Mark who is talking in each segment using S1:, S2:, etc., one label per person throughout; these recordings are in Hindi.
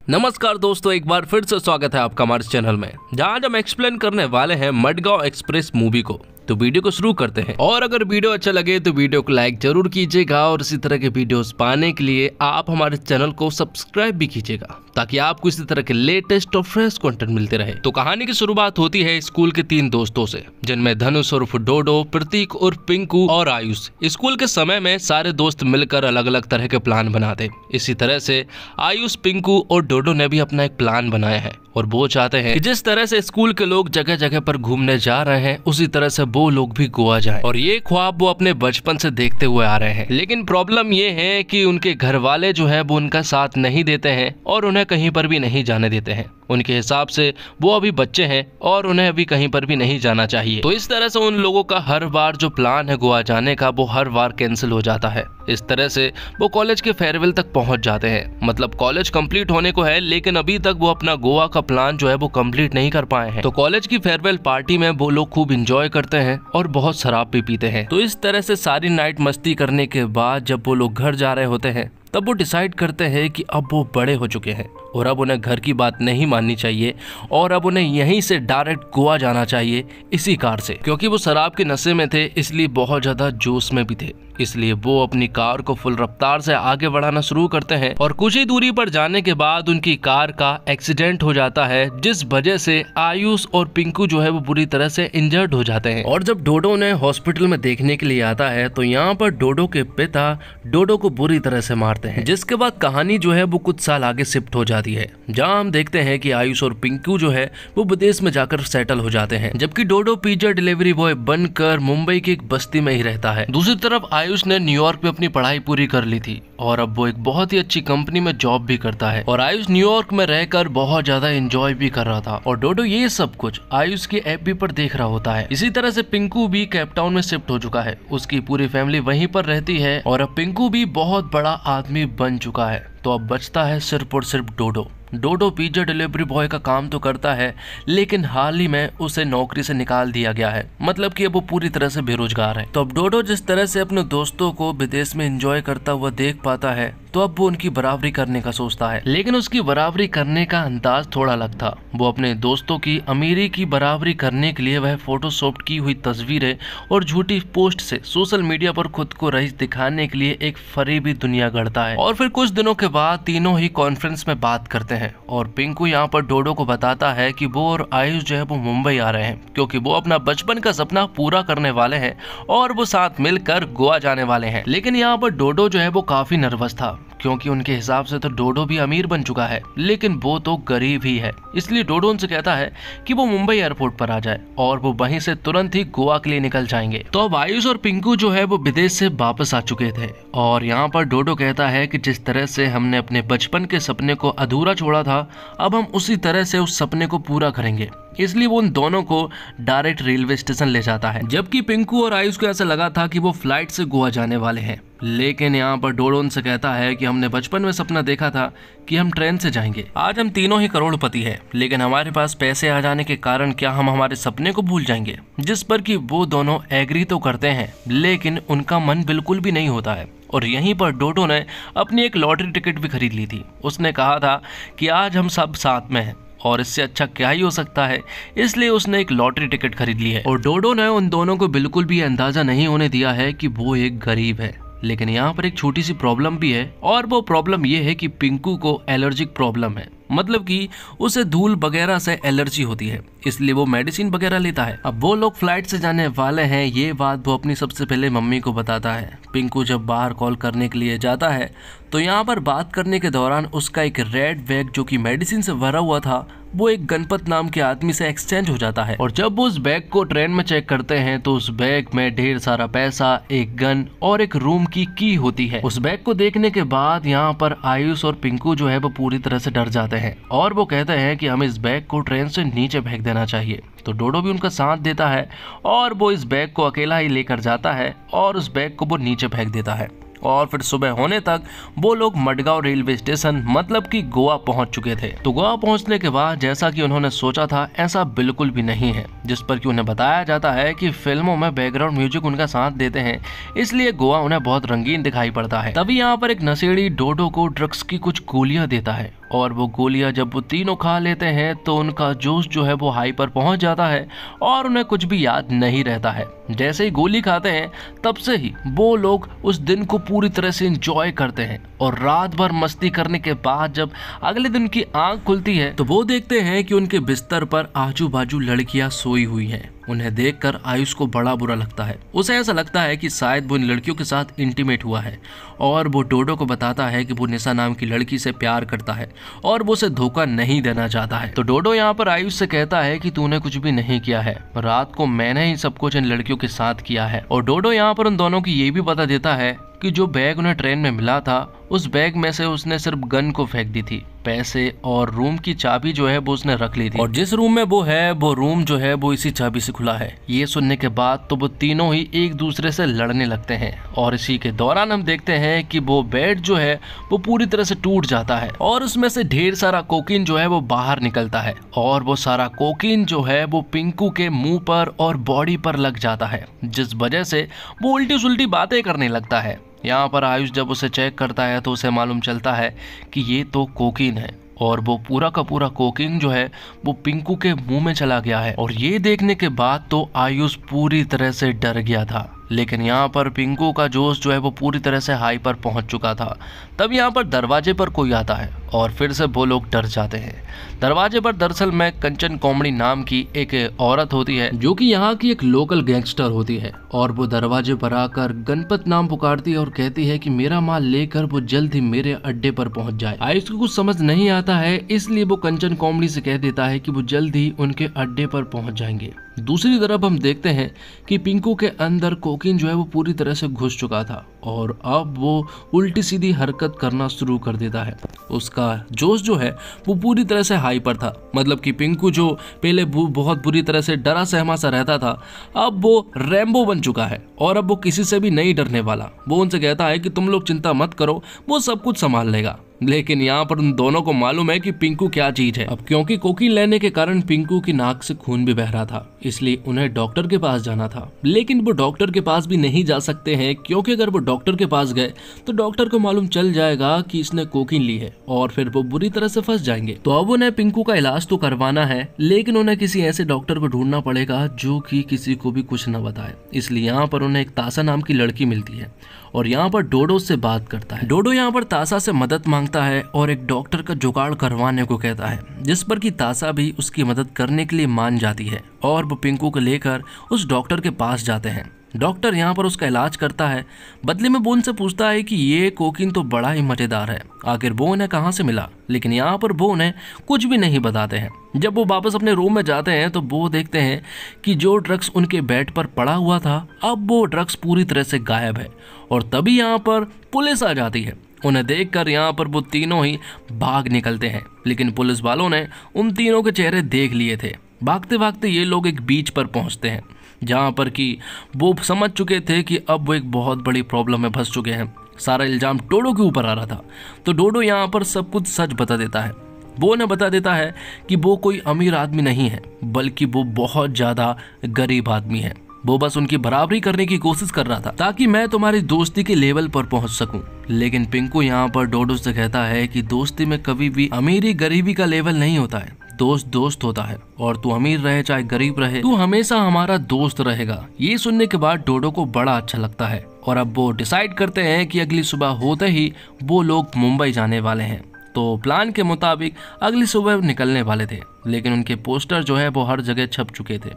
S1: नमस्कार दोस्तों, एक बार फिर से स्वागत है आपका हमारे चैनल में, जहां हम एक्सप्लेन करने वाले हैं मडगांव एक्सप्रेस मूवी को। तो वीडियो को शुरू करते हैं। और अगर वीडियो अच्छा लगे तो वीडियो को लाइक जरूर कीजिएगा और इसी तरह के वीडियोस पाने के लिए आप हमारे चैनल को सब्सक्राइब भी कीजिएगा, ताकि आपको इसी तरह के लेटेस्ट और फ्रेश कंटेंट मिलते रहे। तो कहानी की शुरुआत होती है स्कूल के 3 दोस्तों से, जिनमें धनुष उर्फ डोडो, प्रतीक उर्फ पिंकू और आयुष। स्कूल के समय में सारे दोस्त मिलकर अलग अलग तरह के प्लान बनाते। इसी तरह से आयुष, पिंकू और डोडो ने भी अपना एक प्लान बनाया है और वो चाहते हैं कि जिस तरह से स्कूल के लोग जगह जगह पर घूमने जा रहे हैं, उसी तरह से वो लोग भी गोवा जाएं। और ये ख्वाब वो अपने बचपन से देखते हुए आ रहे हैं। लेकिन प्रॉब्लम ये है कि उनके घर वाले जो है वो उनका साथ नहीं देते हैं और उन्हें कहीं पर भी नहीं जाने देते हैं। उनके हिसाब से वो अभी बच्चे हैं और उन्हें अभी कहीं पर भी नहीं जाना चाहिए। तो इस तरह से उन लोगों का हर बार जो प्लान है गोवा जाने का, वो हर बार कैंसिल हो जाता है। इस तरह से वो कॉलेज के फेयरवेल तक पहुंच जाते हैं। मतलब कॉलेज कंप्लीट होने को है, लेकिन अभी तक वो अपना गोवा का प्लान जो है वो कंप्लीट नहीं कर पाए हैं। तो कॉलेज की फेयरवेल पार्टी में वो लोग खूब इंजॉय करते हैं और बहुत शराब भी पीते हैं। तो इस तरह से सारी नाइट मस्ती करने के बाद जब वो लोग घर जा रहे होते हैं, तब वो डिसाइड करते हैं कि अब वो बड़े हो चुके हैं और अब उन्हें घर की बात नहीं माननी चाहिए और अब उन्हें यहीं से डायरेक्ट गोवा जाना चाहिए इसी कार से। क्योंकि वो शराब के नशे में थे, इसलिए बहुत ज्यादा जोश में भी थे। इसलिए वो अपनी कार को फुल रफ्तार से आगे बढ़ाना शुरू करते हैं और कुछ ही दूरी पर जाने के बाद उनकी कार का एक्सीडेंट हो जाता है, जिस वजह से आयुष और पिंकू जो है वो बुरी तरह से इंजर्ड हो जाते हैं। और जब डोडो ने हॉस्पिटल में देखने के लिए आता है, तो यहाँ पर डोडो के पिता डोडो को बुरी तरह से मारते हैं। जिसके बाद कहानी जो है वो कुछ साल आगे शिफ्ट हो जाती है, जहाँ हम देखते हैं कि आयुष और पिंकू जो है वो विदेश में जाकर सेटल हो जाते हैं, जबकि डोडो पिज्जा डिलीवरी बॉय बनकर मुंबई की एक बस्ती में ही रहता है। दूसरी तरफ आयुष ने न्यूयॉर्क में अपनी पढ़ाई पूरी कर ली थी और अब वो एक बहुत ही अच्छी कंपनी में जॉब भी करता है। और आयुष न्यूयॉर्क में रहकर बहुत ज्यादा एंजॉय भी कर रहा था और डोडो ये सब कुछ आयुष की एफबी पर देख रहा होता है। इसी तरह से पिंकू भी केपटाउन में शिफ्ट हो चुका है, उसकी पूरी फैमिली वहीं पर रहती है और अब पिंकू भी बहुत बड़ा आदमी बन चुका है। तो अब बचता है सिर्फ और सिर्फ डोडो। डोडो पिज्जा डिलीवरी बॉय का काम तो करता है, लेकिन हाल ही में उसे नौकरी से निकाल दिया गया है। मतलब कि अब वो पूरी तरह से बेरोजगार है। तो अब डोडो जिस तरह से अपने दोस्तों को विदेश में एंजॉय करता हुआ देख पाता है, तो अब वो उनकी बराबरी करने का सोचता है। लेकिन उसकी बराबरी करने का अंदाज थोड़ा अलग था। वो अपने दोस्तों की अमीरी की बराबरी करने के लिए वह फोटोशॉप की हुई तस्वीरें और झूठी पोस्ट से सोशल मीडिया पर खुद को रईस दिखाने के लिए एक फरेबी दुनिया गढ़ता है। और फिर कुछ दिनों के बाद तीनों ही कॉन्फ्रेंस में बात करते हैं और पिंकू यहाँ पर डोडो को बताता है कि वो और आयुष जो है वो मुंबई आ रहे हैं, क्योंकि वो अपना बचपन का सपना पूरा करने वाले हैं और वो साथ मिलकर गोवा जाने वाले हैं। लेकिन यहाँ पर डोडो जो है वो काफी नर्वस था, क्योंकि उनके हिसाब से तो डोडो भी अमीर बन चुका है, लेकिन वो तो गरीब ही है। इसलिए डोडो उनसे कहता है कि वो मुंबई एयरपोर्ट पर आ जाए और वो वहीं से तुरंत ही गोवा के लिए निकल जाएंगे। तो अब आयुष और पिंकू जो है वो विदेश से वापस आ चुके थे और यहाँ पर डोडो कहता है कि जिस तरह से हमने अपने बचपन के सपने को अधूरा छोड़ा था, अब हम उसी तरह से उस सपने को पूरा करेंगे। इसलिए वो उन दोनों को डायरेक्ट रेलवे स्टेशन ले जाता है, जबकि पिंकू और आयुष को ऐसा लगा था कि वो फ्लाइट से गोवा जाने वाले हैं। लेकिन यहाँ पर डोडो उनसे कहता है कि हमने बचपन में सपना देखा था कि हम ट्रेन से जाएंगे। आज हम तीनों ही करोड़पति हैं, लेकिन हमारे पास पैसे आ जाने के कारण क्या हम हमारे सपने को भूल जाएंगे? जिस पर कि वो दोनों एग्री तो करते हैं, लेकिन उनका मन बिल्कुल भी नहीं होता है। और यहीं पर डोडो ने अपनी एक लॉटरी टिकट भी खरीद ली थी। उसने कहा था कि आज हम सब साथ में हैं और इससे अच्छा क्या ही हो सकता है, इसलिए उसने एक लॉटरी टिकट खरीद ली है। और डोडो ने उन दोनों को बिल्कुल भी अंदाजा नहीं होने दिया है कि वो एक गरीब है। लेकिन यहाँ पर एक छोटी सी प्रॉब्लम भी है, और वो प्रॉब्लम ये है कि पिंकू को एलर्जिक प्रॉब्लम है। मतलब कि उसे धूल वगैरह से एलर्जी होती है, इसलिए वो मेडिसिन वगैरह लेता है। अब वो लोग फ्लाइट से जाने वाले हैं, ये बात वो अपनी सबसे पहले मम्मी को बताता है। पिंकू जब बाहर कॉल करने के लिए जाता है, तो यहाँ पर बात करने के दौरान उसका एक रेड बैग जो कि मेडिसिन से भरा हुआ था, वो एक गणपत नाम के आदमी से एक्सचेंज हो जाता है। और जब वो उस बैग को ट्रेन में चेक करते हैं, तो उस बैग में ढेर सारा पैसा, एक गन और एक रूम की की होती है। उस बैग को देखने के बाद यहाँ पर आयुष और पिंकू जो है वो पूरी तरह से डर जाते हैं और वो कहते हैं कि हमें इस बैग को ट्रेन से नीचे फेंक देना चाहिए। तो डोडो भी उनका साथ देता है और वो इस बैग को अकेला ही लेकर जाता है और उस बैग को वो नीचे फेंक देता है। और फिर सुबह होने तक वो लोग मडगांव रेलवे स्टेशन मतलब कि गोवा पहुंच चुके थे। तो गोवा पहुंचने के बाद जैसा कि उन्होंने सोचा था ऐसा बिल्कुल भी नहीं है, जिस पर कि उन्हें बताया जाता है कि फिल्मों में बैकग्राउंड म्यूजिक उनका साथ देते हैं, इसलिए गोवा उन्हें बहुत रंगीन दिखाई पड़ता है। तभी यहाँ पर एक नशेड़ी डोडो को ड्रग्स की कुछ गोलियां देता है और वो गोलियां जब वो तीनों खा लेते हैं तो उनका जोश जो है वो हाई पर पहुंच जाता है और उन्हें कुछ भी याद नहीं रहता है। जैसे ही गोली खाते हैं तब से ही वो लोग उस दिन को पूरी तरह से एंजॉय करते हैं और रात भर मस्ती करने के बाद जब अगले दिन की आंख खुलती है तो वो देखते हैं कि उनके बिस्तर पर आजू बाजू लड़कियां सोई हुई हैं। उन्हें देखकर आयुष को बड़ा बुरा लगता है। उसे ऐसा लगता है कि शायद वो इन लड़कियों के साथ इंटीमेट हुआ है और वो डोडो को बताता है कि वो निशा नाम की लड़की से प्यार करता है और वो उसे धोखा नहीं देना चाहता है। तो डोडो यहाँ पर आयुष से कहता है कि तूने कुछ भी नहीं किया है, रात को मैंने ही सब कुछ इन लड़कियों के साथ किया है। और डोडो यहाँ पर उन दोनों की ये भी बता देता है कि जो बैग उन्हें ट्रेन में मिला था उस बैग में से उसने सिर्फ गन को फेंक दी थी, पैसे और रूम की चाबी जो है वो उसने रख ली थी और जिस रूम में वो है वो रूम जो है वो इसी चाबी से खुला है। ये सुनने के बाद तो वो तीनों ही एक दूसरे से लड़ने लगते हैं और इसी के दौरान हम देखते हैं कि वो बेड जो है वो पूरी तरह से टूट जाता है और उसमें से ढेर सारा कोकीन जो है वो बाहर निकलता है और वो सारा कोकीन जो है वो पिंकू के मुंह पर और बॉडी पर लग जाता है, जिस वजह से वो उल्टी सुल्टी बातें करने लगता है। यहाँ पर आयुष जब उसे चेक करता है तो उसे मालूम चलता है कि ये तो कोकीन है और वो पूरा का पूरा कोकीन जो है वो पिंकू के मुंह में चला गया है। और ये देखने के बाद तो आयुष पूरी तरह से डर गया था, लेकिन यहाँ पर पिंकू का जोश जो है वो पूरी तरह से हाई पर पहुंच चुका था। तब यहाँ पर दरवाजे पर कोई आता है और फिर से वो लोग डर जाते हैं। दरवाजे पर दरअसल में कंचन कोमड़ी नाम की एक औरत होती है जो कि यहाँ की एक लोकल गैंगस्टर होती है और वो दरवाजे पर आकर गणपत नाम पुकारती है और कहती है कि मेरा माल लेकर वो जल्द ही मेरे अड्डे पर पहुंच जाए। आयुष को कुछ समझ नहीं आता है, इसलिए वो कंचन कोमड़ी से कह देता है कि वो जल्द ही उनके अड्डे पर पहुंच जाएंगे। दूसरी तरफ हम देखते हैं कि पिंकू के अंदर कोकीन जो है वो पूरी तरह से घुस चुका था और अब वो उल्टी सीधी हरकत करना शुरू कर देता है। उसका जोश जो है वो पूरी तरह से हाई पर था, मतलब कि पिंकू जो पहले बहुत बुरी तरह से डरा सहमा सा रहता था अब वो रैम्बो बन चुका है और अब वो किसी से भी नहीं डरने वाला। वो उनसे कहता है कि तुम लोग चिंता मत करो, वो सब कुछ संभाल लेगा। लेकिन यहाँ पर उन दोनों को मालूम है कि पिंकू क्या चीज है। अब क्योंकि कोकीन लेने के कारण पिंकू की नाक से खून भी बह रहा था, इसलिए उन्हें डॉक्टर के पास जाना था। लेकिन वो डॉक्टर के पास भी नहीं जा सकते हैं क्योंकि अगर वो डॉक्टर के पास गए तो डॉक्टर को मालूम चल जाएगा कि इसने कोकीन ली है और फिर वो बुरी तरह से फंस जाएंगे। तो अब उन्हें पिंकू का इलाज तो करवाना है, लेकिन उन्हें किसी ऐसे डॉक्टर को ढूंढना पड़ेगा जो कि किसी को भी कुछ न बताए। इसलिए यहाँ पर उन्हें एक तासा नाम की लड़की मिलती है और यहाँ पर डोडो से बात करता है। डोडो यहाँ पर तासा से मदद मांगता है और एक डॉक्टर का जुगाड़ करवाने को कहता है, जिस पर कि तासा भी उसकी मदद करने के लिए मान जाती है और वो पिंकू को लेकर उस डॉक्टर के पास जाते हैं। डॉक्टर यहाँ पर उसका इलाज करता है, बदले में वो उनसे पूछता है कि ये कोकीन तो बड़ा ही मजेदार है, आखिर वो उन्हें कहाँ से मिला। लेकिन यहाँ पर वो उन्हें कुछ भी नहीं बताते हैं। जब वो वापस अपने रूम में जाते हैं तो वो देखते हैं कि जो ड्रग्स उनके बेड पर पड़ा हुआ था अब वो ड्रग्स पूरी तरह से गायब है। और तभी यहाँ पर पुलिस आ जाती है। उन्हें देखकर यहाँ पर वो तीनों ही भाग निकलते हैं, लेकिन पुलिस वालों ने उन तीनों के चेहरे देख लिए थे। भागते भागते ये लोग एक बीच पर पहुंचते हैं जहाँ पर कि वो समझ चुके थे कि अब वो एक बहुत बड़ी प्रॉब्लम में फंस चुके हैं। सारा इल्जाम डोडो के ऊपर आ रहा था, तो डोडो यहाँ पर सब कुछ सच बता देता है। वो उन्हें बता देता है कि वो कोई अमीर आदमी नहीं है, बल्कि वो बहुत ज़्यादा गरीब आदमी है। वो बस उनकी बराबरी करने की कोशिश कर रहा था ताकि मैं तुम्हारी दोस्ती के लेवल पर पहुंच सकूं। लेकिन पिंकू यहाँ पर डोडो से कहता है कि दोस्ती में कभी भी अमीरी गरीबी का लेवल नहीं होता है, दोस्त दोस्त होता है और तू अमीर रहे चाहे गरीब रहे तू हमेशा हमारा दोस्त रहेगा। ये सुनने के बाद डोडो को बड़ा अच्छा लगता है और अब वो डिसाइड करते हैं कि अगली सुबह होते ही वो लोग मुंबई जाने वाले हैं। तो प्लान के मुताबिक अगली सुबह निकलने वाले थे, लेकिन उनके पोस्टर जो है वो हर जगह छप चुके थे,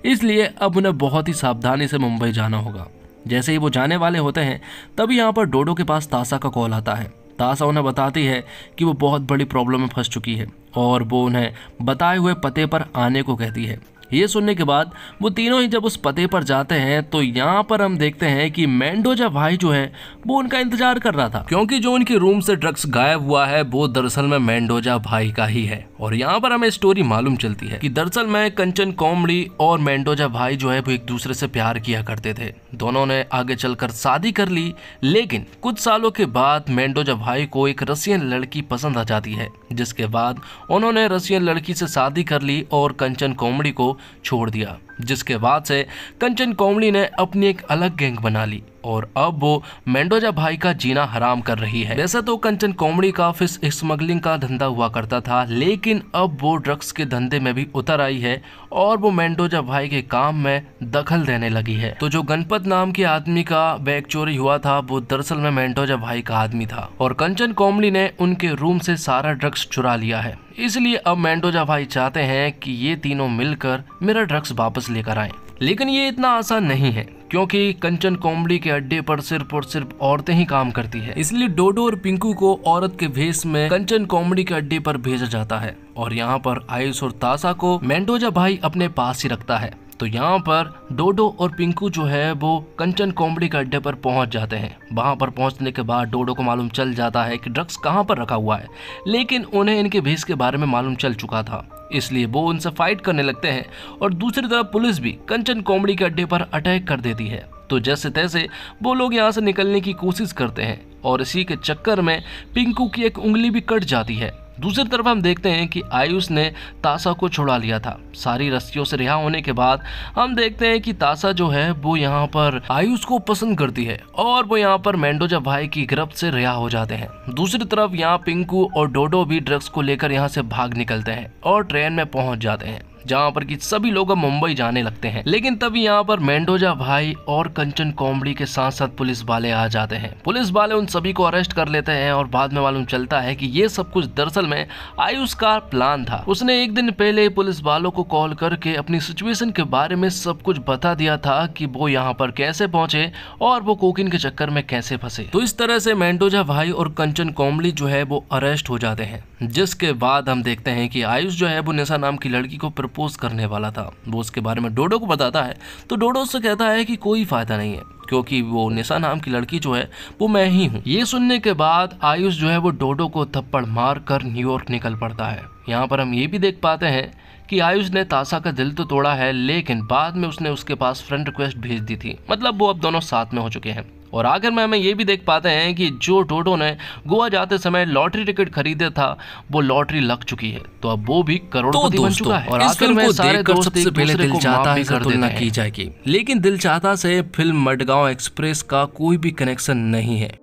S1: इसलिए अब उन्हें बहुत ही सावधानी से मुंबई जाना होगा। जैसे ही वो जाने वाले होते हैं तभी यहाँ पर डोडो के पास तासा का कॉल आता है। तासा उन्हें बताती है कि वो बहुत बड़ी प्रॉब्लम में फंस चुकी है और वो उन्हें बताए हुए पते पर आने को कहती है। ये सुनने के बाद वो तीनों ही जब उस पते पर जाते हैं तो यहाँ पर हम देखते हैं कि मेंडोजा भाई जो है वो उनका इंतजार कर रहा था, क्योंकि जो उनके रूम से ड्रग्स गायब हुआ है वो दरअसल में मेंडोजा भाई का ही है। और यहाँ पर हमें स्टोरी मालूम चलती है कि दरअसल में कंचन कोमड़ी और मेंडोजा भाई जो है वो एक दूसरे से प्यार किया करते थे। दोनों ने आगे चलकर शादी कर ली, लेकिन कुछ सालों के बाद मेंडोजा भाई को एक रशियन लड़की पसंद आ जाती है, जिसके बाद उन्होंने रशियन लड़की से शादी कर ली और कंचन कोमड़ी को छोड़ दिया। जिसके बाद से कंचन कोमड़ी ने अपनी एक अलग गैंग बना ली और अब वो मेंडोजा भाई का जीना हराम कर रही है। वैसे तो कंचन कॉमेडी का फिश स्मगलिंग का धंधा हुआ करता था, लेकिन अब वो ड्रग्स के धंधे में भी उतर आई है और वो मेंडोजा भाई के काम में दखल देने लगी है। तो जो गणपत नाम के आदमी का बैग चोरी हुआ था वो दरअसल में मेंडोजा भाई का आदमी था और कंचन कॉमेडी ने उनके रूम से सारा ड्रग्स चुरा लिया है। इसलिए अब मेंडोजा भाई चाहते हैं कि ये तीनों मिलकर मेरा ड्रग्स वापस लेकर आएं। लेकिन ये इतना आसान नहीं है, क्योंकि कंचन कॉमेडी के अड्डे पर सिर्फ और सिर्फ औरतें ही काम करती है। इसलिए डोडो और पिंकू को औरत के भेष में कंचन कॉमेडी के अड्डे पर भेजा जाता है और यहाँ पर आयुष और तासा को मेंडोजा भाई अपने पास ही रखता है। तो यहाँ पर डोडो और पिंकू जो है वो कंचन कॉमेडी के अड्डे पर पहुंच जाते हैं। वहां पर पहुंचने के बाद डोडो को मालूम चल जाता है कि ड्रग्स कहां पर रखा हुआ है, लेकिन उन्हें इनके भेष के बारे में मालूम चल चुका था, इसलिए वो उनसे फाइट करने लगते हैं और दूसरी तरफ पुलिस भी कंचन कॉमेडी के अड्डे पर अटैक कर देती है। तो जैसे तैसे वो लोग यहाँ से निकलने की कोशिश करते हैं और इसी के चक्कर में पिंकू की एक उंगली भी कट जाती है। दूसरी तरफ हम देखते हैं कि आयुष ने तासा को छुड़ा लिया था। सारी रस्सियों से रिहा होने के बाद हम देखते हैं कि तासा जो है वो यहाँ पर आयुष को पसंद करती है और वो यहाँ पर मेंडोजा भाई की गिरफ्त से रिहा हो जाते हैं। दूसरी तरफ यहाँ पिंकू और डोडो भी ड्रग्स को लेकर यहाँ से भाग निकलते हैं और ट्रेन में पहुंच जाते हैं, जहाँ पर कि सभी लोग मुंबई जाने लगते हैं। लेकिन तभी यहाँ पर मेंडोजा भाई और कंचन कॉमेडी के साथ साथ पुलिस वाले आ जाते हैं। पुलिस वाले उन सभी को अरेस्ट कर लेते हैं और बाद में मालूम चलता है कि ये सब कुछ दरअसल में आयुष का प्लान था। उसने एक दिन पहले पुलिस वालों को कॉल करके अपनी सिचुएशन के बारे में सब कुछ बता दिया था कि वो यहाँ पर कैसे पहुंचे और वो कोकीन के चक्कर में कैसे फंसे। तो इस तरह से मेंडोजा भाई और कंचन कॉमेडी जो है वो अरेस्ट हो जाते हैं, जिसके बाद हम देखते हैं कि आयुष जो है वो निशा नाम की लड़की को प्रपोज करने वाला था। वो उसके बारे में डोडो को बताता है, तो डोडो उससे कहता है कि कोई फायदा नहीं है, क्योंकि वो निशा नाम की लड़की जो है वो मैं ही हूँ। ये सुनने के बाद आयुष जो है वो डोडो को थप्पड़ मार कर न्यूयॉर्क निकल पड़ता है। यहाँ पर हम ये भी देख पाते हैं कि आयुष ने तासा का दिल तो तोड़ा है, लेकिन बाद में उसने उसके पास फ्रेंड रिक्वेस्ट भेज दी थी, मतलब वो अब दोनों साथ में हो चुके हैं। और आखिर में हमें ये भी देख पाते हैं कि जो डोडो ने गोवा जाते समय लॉटरी टिकट खरीदे था वो लॉटरी लग चुकी है, तो अब वो भी करोड़पति बन चुका है। और आखिर में सारे दोस्त सबसे पहले दिल चाहता है तुलना की जाएगी, लेकिन दिल चाहता से फिल्म मडगांव एक्सप्रेस का कोई भी कनेक्शन नहीं है।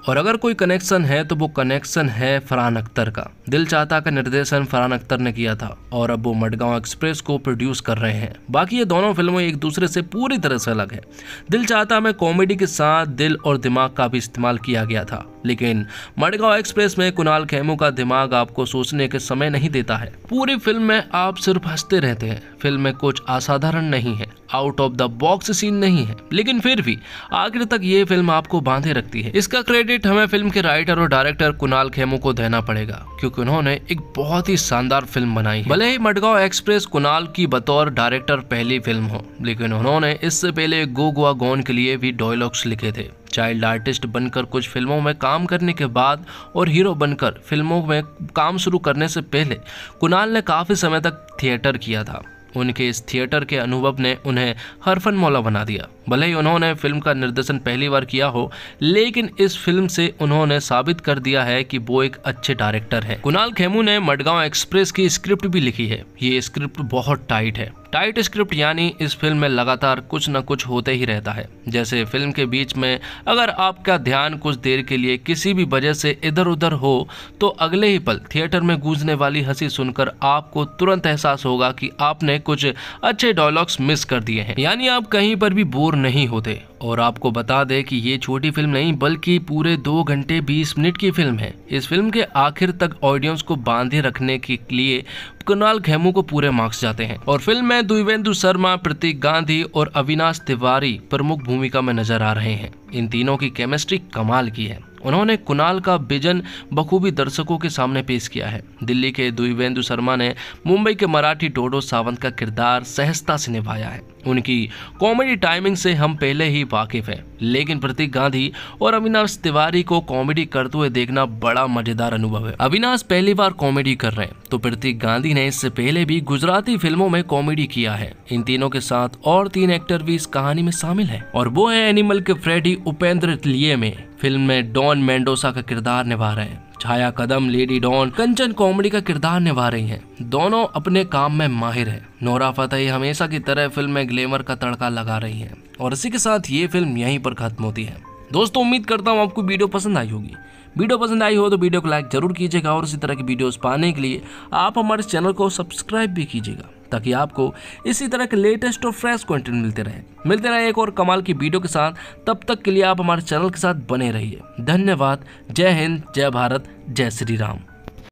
S1: और अगर कोई कनेक्शन है तो वो कनेक्शन है फरहान अख्तर का। दिल चाहता का निर्देशन फरहान अख्तर ने किया था और अब वो मडगांव एक्सप्रेस को प्रोड्यूस कर रहे हैं। बाकी ये दोनों फिल्में एक दूसरे से पूरी तरह से अलग है। दिल चाहता में कॉमेडी के साथ दिल और दिमाग का भी इस्तेमाल किया गया था, लेकिन मडगांव एक्सप्रेस में कुणाल खेमू का दिमाग आपको सोचने के समय नहीं देता है। पूरी फिल्म में आप सिर्फ हंसते रहते हैं। फिल्म में कुछ असाधारण नहीं है, out of the box scene नहीं है, लेकिन फिर भी आखिर तक ये फिल्म आपको बांधे रखती है। इसका क्रेडिट हमें फिल्म के राइटर और डायरेक्टर कुणाल खेमू को देना पड़ेगा, क्योंकि उन्होंने एक बहुत ही शानदार फिल्म बनाई है। भले ही मडगांव एक्सप्रेस कुणाल की बतौर डायरेक्टर पहली फिल्म हो, लेकिन उन्होंने इससे पहले गो गोवा गॉन के लिए भी डायलॉग्स लिखे थे। चाइल्ड आर्टिस्ट बनकर कुछ फिल्मों में काम करने के बाद और हीरो बनकर फिल्मों में काम शुरू करने से पहले कुणाल ने काफी समय तक थिएटर किया था। उनके इस थिएटर के अनुभव ने उन्हें हरफन मौला बना दिया। भले ही उन्होंने फिल्म का निर्देशन पहली बार किया हो, लेकिन इस फिल्म से उन्होंने साबित कर दिया है कि वो एक अच्छे डायरेक्टर हैं। कुणाल खेमू ने मडगांव एक्सप्रेस की स्क्रिप्ट भी लिखी है। ये स्क्रिप्ट बहुत टाइट है। टाइट स्क्रिप्ट यानी इस फिल्म में लगातार कुछ न कुछ होते ही रहता है। जैसे फिल्म के बीच में अगर आपका ध्यान कुछ देर के लिए किसी भी वजह से इधर उधर हो, तो अगले ही पल थिएटर में गूंजने वाली हंसी सुनकर आपको तुरंत एहसास होगा कि आपने कुछ अच्छे डायलॉग्स मिस कर दिए हैं। यानी आप कहीं पर भी बोर नहीं होते। और आपको बता दें कि ये छोटी फिल्म नहीं बल्कि पूरे 2 घंटे 20 मिनट की फिल्म है। इस फिल्म के आखिर तक ऑडियंस को बांधे रखने के लिए कुणाल खेमू को पूरे मार्क्स जाते हैं। और फिल्म में दिव्येंदु शर्मा, प्रतीक गांधी और अविनाश तिवारी प्रमुख भूमिका में नजर आ रहे हैं। इन तीनों की केमिस्ट्री कमाल की है। उन्होंने कुणाल का विजन बखूबी दर्शकों के सामने पेश किया है। दिल्ली के दिव्येंदु शर्मा ने मुंबई के मराठी डोडो सावंत का किरदार सहजता से निभाया है। उनकी कॉमेडी टाइमिंग से हम पहले ही वाकिफ हैं, लेकिन प्रतीक गांधी और अविनाश तिवारी को कॉमेडी करते हुए देखना बड़ा मजेदार अनुभव है। अविनाश पहली बार कॉमेडी कर रहे हैं, तो प्रतीक गांधी ने इससे पहले भी गुजराती फिल्मों में कॉमेडी किया है। इन तीनों के साथ और 3 एक्टर भी इस कहानी में शामिल है, और वो है एनिमल के फ्रेडी उपेंद्र लिए में फिल्म में डॉन मेंडोसा का किरदार निभा रहे हैं। छाया कदम लेडी डॉन कंचन कॉमेडी का किरदार निभा रही हैं। दोनों अपने काम में माहिर हैं। नोरा फतेही हमेशा की तरह फिल्म में ग्लैमर का तड़का लगा रही हैं और इसी के साथ ये फिल्म यहीं पर खत्म होती है। दोस्तों उम्मीद करता हूँ आपको वीडियो पसंद आई होगी। वीडियो पसंद आई हो तो वीडियो को लाइक जरूर कीजिएगा और इसी तरह की वीडियोस पाने के लिए आप हमारे चैनल को सब्सक्राइब भी कीजिएगा, ताकि आपको इसी तरह के लेटेस्ट और फ्रेश कंटेंट मिलते रहे एक और कमाल की वीडियो के साथ। तब तक के लिए आप हमारे चैनल के साथ बने रहिए। धन्यवाद। जय हिंद, जय भारत, जय श्री राम।